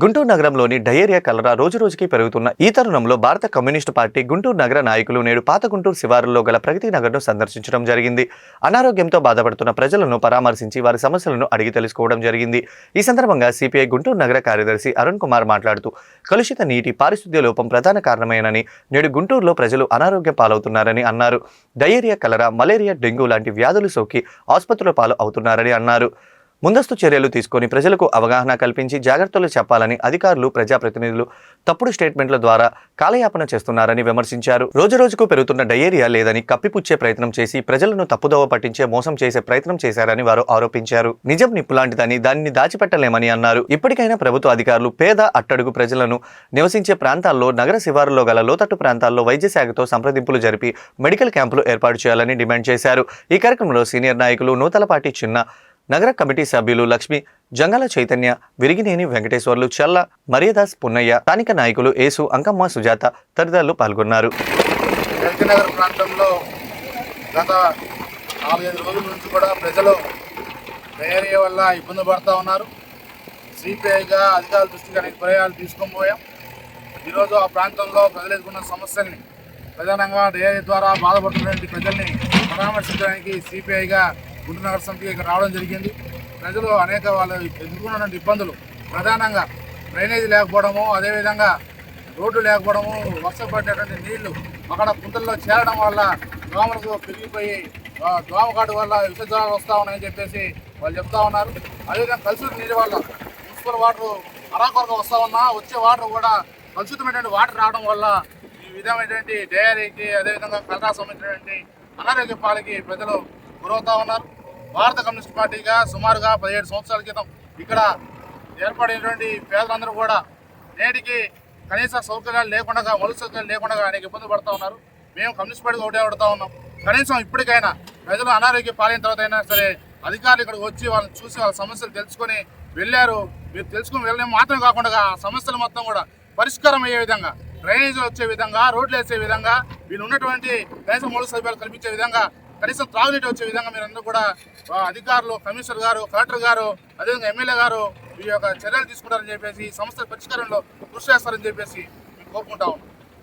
గుంటూరు నగరంలోని డయేరియా కలరా రోజురోజుకి పెరుగుతున్న ఈ తరుణంలో భారత కమ్యూనిస్టు పార్టీ గుంటూరు నగర నాయకులు నేడు పాత గుంటూరు శివారులో గల ప్రగతి నగర్ను సందర్శించడం జరిగింది. అనారోగ్యంతో బాధపడుతున్న ప్రజలను పరామర్శించి వారి సమస్యలను అడిగి తెలుసుకోవడం జరిగింది. ఈ సందర్భంగా సిపిఐ గుంటూరు నగర కార్యదర్శి అరుణ్ కుమార్ మాట్లాడుతూ కలుషిత నీటి పారిశుద్ధ్య లోపం ప్రధాన కారణమేనని, నేడు గుంటూరులో ప్రజలు అనారోగ్య పాలవుతున్నారని అన్నారు. డయేరియా కలరా, మలేరియా, డెంగ్యూ లాంటి వ్యాధులు సోకి ఆసుపత్రుల పాలు అవుతున్నారని అన్నారు. ముందస్తు చర్యలు తీసుకొని ప్రజలకు అవగాహన కల్పించి జాగ్రత్తలు చెప్పాలని అధికారులు, ప్రజాప్రతినిధులు తప్పుడు స్టేట్మెంట్ల ద్వారా కాలయాపన చేస్తున్నారని విమర్శించారు. రోజురోజుకు పెరుగుతున్న డయేరియా లేదని కప్పిపుచ్చే ప్రయత్నం చేసి ప్రజలను తప్పుదోవ పట్టించే మోసం చేసే ప్రయత్నం చేశారని వారు ఆరోపించారు. నిజం నిప్పులాంటిదని, దానిని దాచిపెట్టలేమని అన్నారు. ఇప్పటికైనా ప్రభుత్వ అధికారులు పేద, అట్టడుగు ప్రజలను నివసించే ప్రాంతాల్లో, నగర శివారులో గల లోతట్టు ప్రాంతాల్లో వైద్య శాఖతో సంప్రదింపులు జరిపి మెడికల్ క్యాంపులు ఏర్పాటు చేయాలని డిమాండ్ చేశారు. ఈ కార్యక్రమంలో సీనియర్ నాయకులు నూతలపాటి చిన్న, నగర కమిటీ సభ్యులు లక్ష్మి, జంగాల చైతన్య, విరిగినేని వెంకటేశ్వర్లు, చల్ల, మరియదాస్, పున్నయ్య, స్థానిక నాయకులు ఏసు, అంకమ్మ, సుజాత తదితరులు పాల్గొన్నారు. నగర్ ప్రాంతంలో గత 4-5 రోజుల నుంచి కూడా ప్రజలు డయేరియా వల్ల ఇబ్బంది పడుతూ ఉన్నారు. సిపిఐగా అధికారుల దృష్టికి అనేక పర్యాలు తీసుకొని పోయాం. ఈరోజు ఆ ప్రాంతంలో ప్రజలు ఎదుర్కొన్న సమస్యల్ని, ప్రధానంగా డయేరియా ద్వారా బాధపడుతున్నటువంటి ప్రజల్ని పరామర్శించడానికి సిపిఐగా గుంటూరు నగర సమితికి ఇక్కడ రావడం జరిగింది. ప్రజలు అనేక వాళ్ళు ఎదుర్కొన్నటువంటి ఇబ్బందులు, ప్రధానంగా డ్రైనేజీ లేకపోవడము, అదేవిధంగా రోడ్లు లేకపోవడము, వర్షం పడేటువంటి నీళ్లు అక్కడ కుంటల్లో చేరడం వల్ల దోమలకు పెరిగిపోయి దోమకాటు వల్ల విషజ్వరాలు వస్తూ ఉన్నాయని చెప్పేసి వాళ్ళు చెప్తా ఉన్నారు. అదేవిధంగా కలుషిత నీటి వల్ల మున్సిపల్ వాటర్ అరాకొరగా వస్తూ ఉన్నా వచ్చే వాటర్ కూడా కలుషితమైనటువంటి వాటర్ రావడం వల్ల ఈ విధమైనటువంటి డయేరియాకి, అదేవిధంగా కలరా సంబంధించినటువంటి అనారోగ్య పాలకి ప్రజలు గురవుతూ ఉన్నారు. భారత కమ్యూనిస్ట్ పార్టీగా సుమారుగా 17 సంవత్సరాల క్రితం ఇక్కడ ఏర్పడినటువంటి పేదలందరూ కూడా నేటికి కనీస సౌకర్యాలు లేకుండా, మౌలిక సౌకర్యాలు లేకుండా అనేక ఇబ్బంది పడుతూ ఉన్నారు. మేము కమ్యూనిస్ట్ పార్టీగా ఒకటే పడుతూ ఉన్నాం. కనీసం ఇప్పటికైనా ప్రజలు అనారోగ్య పాలైన తర్వాత అయినా సరే అధికారులు ఇక్కడికి వచ్చి వాళ్ళని చూసి వాళ్ళ సమస్యలు తెలుసుకొని వెళ్ళారు. మీరు తెలుసుకుని వెళ్ళడం మాత్రమే కాకుండా సమస్యలు మొత్తం కూడా పరిష్కారం అయ్యే విధంగా, డ్రైనేజీలు వచ్చే విధంగా, రోడ్లు వేసే విధంగా, వీళ్ళు ఉన్నటువంటి కనీస మౌలిక సౌకర్యాలు కల్పించే విధంగా, కనీసం త్రాగునీటి వచ్చే విధంగా మీరందరూ కూడా అధికారులు, కమిషనర్ గారు, కలెక్టర్ గారు, అదేవిధంగా ఎమ్మెల్యే గారు ఈ యొక్క చర్యలు తీసుకుంటారని చెప్పేసి, సమస్యల పరిష్కారంలో కృషి చేస్తారని చెప్పేసి మేము కోరుకుంటా ఉన్నాం.